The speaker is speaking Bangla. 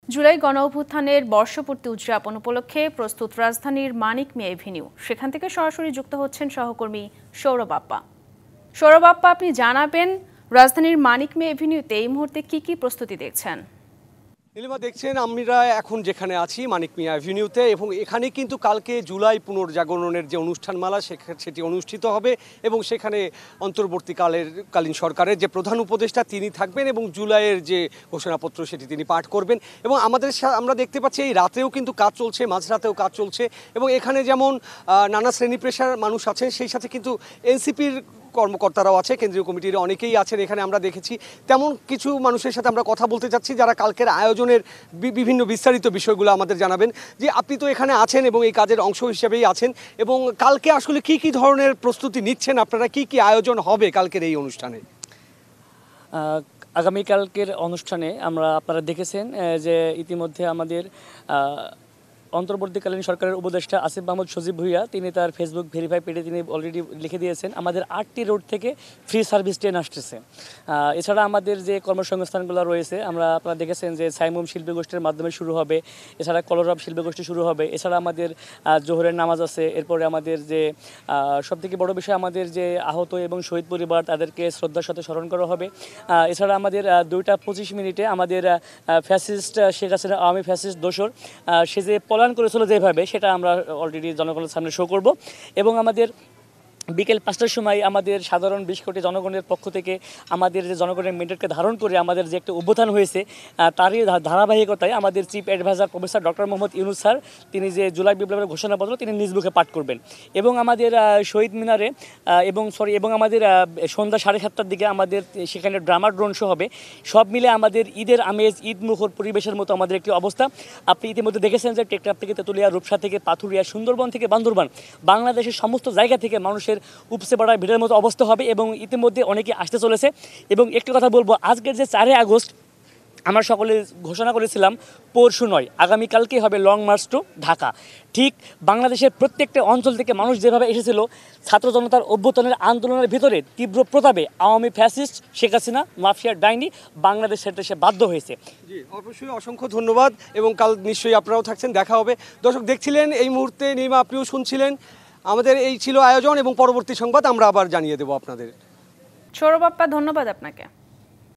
জুলাই গণঅভ্যুত্থানের বর্ষপূর্তি উদযাপন উপলক্ষে প্রস্তুত রাজধানীর মানিক মিয়া এভিনিউ। সেখান থেকে সরাসরি যুক্ত হচ্ছেন সহকর্মী সৌরভ আপ্পা। সৌরভ আপ্পা, আপনি জানাবেন রাজধানীর মানিক মিয়া এভিনিউতে এই মুহূর্তে কি প্রস্তুতি দেখছেন? নীলিমা, দেখছেন আমরা এখন যেখানে আছি মানিক মিয়া অ্যাভিনিউতে, এবং এখানে কিন্তু কালকে জুলাই পুনর্জাগরণের যে অনুষ্ঠানমালা সেটি অনুষ্ঠিত হবে এবং সেখানে অন্তর্বর্তীকালীন সরকারের যে প্রধান উপদেষ্টা তিনি থাকবেন এবং জুলাইয়ের যে ঘোষণাপত্র সেটি তিনি পাঠ করবেন। এবং আমরা দেখতে পাচ্ছি এই রাতেও কিন্তু কাজ চলছে, মাঝরাতেও কাজ চলছে, এবং এখানে যেমন নানা শ্রেণী পেশার মানুষ আছেন, সেই সাথে কিন্তু এনসিপির কর্মকর্তারাও আছে, কেন্দ্রীয় কমিটির অনেকেই আছেন এখানে আমরা দেখেছি। তেমন কিছু মানুষের সাথে আমরা কথা বলতে চাচ্ছি যারা কালকের আয়োজনের বিভিন্ন বিস্তারিত বিষয়গুলো আমাদের জানাবেন। যে আপনি তো এখানে আছেন এবং এই কাজের অংশ হিসেবেই আছেন, এবং কালকে আসলে কি ধরনের প্রস্তুতি নিচ্ছেন আপনারা, কি আয়োজন হবে কালকের এই অনুষ্ঠানে? আগামীকালকের অনুষ্ঠানে আপনারা দেখেছেন যে ইতিমধ্যে আমাদের অন্তর্বর্তীকালীন সরকারের উপদেষ্টা আসিফ মাহমুদ সজীব ভুইয়া তিনি তার ফেসবুক ভেরিফাই পেজে তিনি অলরেডি লিখে দিয়েছেন আমাদের 8টি রোড থেকে ফ্রি সার্ভিস ট্রেন আসতেছে। এছাড়া আমাদের যে কর্মসংস্থানগুলো রয়েছে আপনারা দেখেছেন যে সাইমুম শিল্পী গোষ্ঠীর মাধ্যমে শুরু হবে, এছাড়া কলরব শিল্পী গোষ্ঠী শুরু হবে, এছাড়া আমাদের জোহরের নামাজ আছে। এরপরে আমাদের যে সবথেকে বড় বিষয় আমাদের যে আহত এবং শহীদ পরিবার তাদেরকে শ্রদ্ধার সাথে স্মরণ করা হবে। এছাড়া আমাদের 2:25 আমাদের ফ্যাসিস্ট শেখ হাসিনা আওয়ামী ফ্যাসিস্ট দোসর সে যে পলায়ন করেছিল যেভাবে সেটা আমরা অলরেডি জনগণের সামনে শো করব। এবং আমাদের বিকেল 5টার সময় আমাদের সাধারণ 20 কোটি জনগণের পক্ষ থেকে আমাদের যে জনগণের ম্যান্ডেটকে ধারণ করে আমাদের যে একটা অভ্যুত্থান হয়েছে তারই ধারাবাহিকতায় আমাদের chief adviser professor doctor Muhammad Yunus sir তিনি যে জুলাই বিপ্লবের ঘোষণাপত্র তিনি নিজ মুখে পাঠ করবেন। এবং আমাদের শহীদ মিনারে এবং আমাদের সন্ধ্যা 7:30টার দিকে আমাদের সেখানে ড্রামা ড্রোন শো হবে। সব মিলে আমাদের ঈদের আমেজ, ঈদ মুখর পরিবেশের মতো আমাদের একটি অবস্থা। আপনি ইতিমধ্যে দেখেছেন যে টেকনাফ থেকে তেঁতুলিয়া, রূপসা থেকে পাথুরিয়া, সুন্দরবন থেকে বান্দরবান, বাংলাদেশের সমস্ত জায়গা থেকে মানুষের উপসে পড়া ভিড়ের মতো অবস্থা হবে এবং ইতিমধ্যে অনেকে আসতে চলেছে। এবং একটু কথা বলবো, আজকের যে 4 আগস্ট আমরা সকলে ঘোষণা করেছিলাম পরশু নয়, আগামীকালকে হবে লং মার্চ টু ঢাকা। ঠিক বাংলাদেশের প্রত্যেকটা অঞ্চল থেকে মানুষ যেভাবে এসেছিল ছাত্র জনতার অভ্যুত্থানের আন্দোলনের ভিতরে তীব্র প্রতাপে আওয়ামী ফ্যাসিস্ট শেখ হাসিনা মাফিয়ার ডাইনি বাংলাদেশ ছেড়ে সে বাধ্য হয়েছে। জি, অবশ্যই অসংখ্য ধন্যবাদ, এবং কাল নিশ্চয়ই আপনারাও থাকছেন, দেখা হবে। দর্শক দেখছিলেন এই মুহূর্তে, নীলিমা আপনিও শুনছিলেন, আমাদের এই ছিল আয়োজন এবং পরবর্তী সংবাদ আমরা আবার জানিয়ে দেব আপনাদের। সৌরভ আপ্পা, ধন্যবাদ আপনাকে।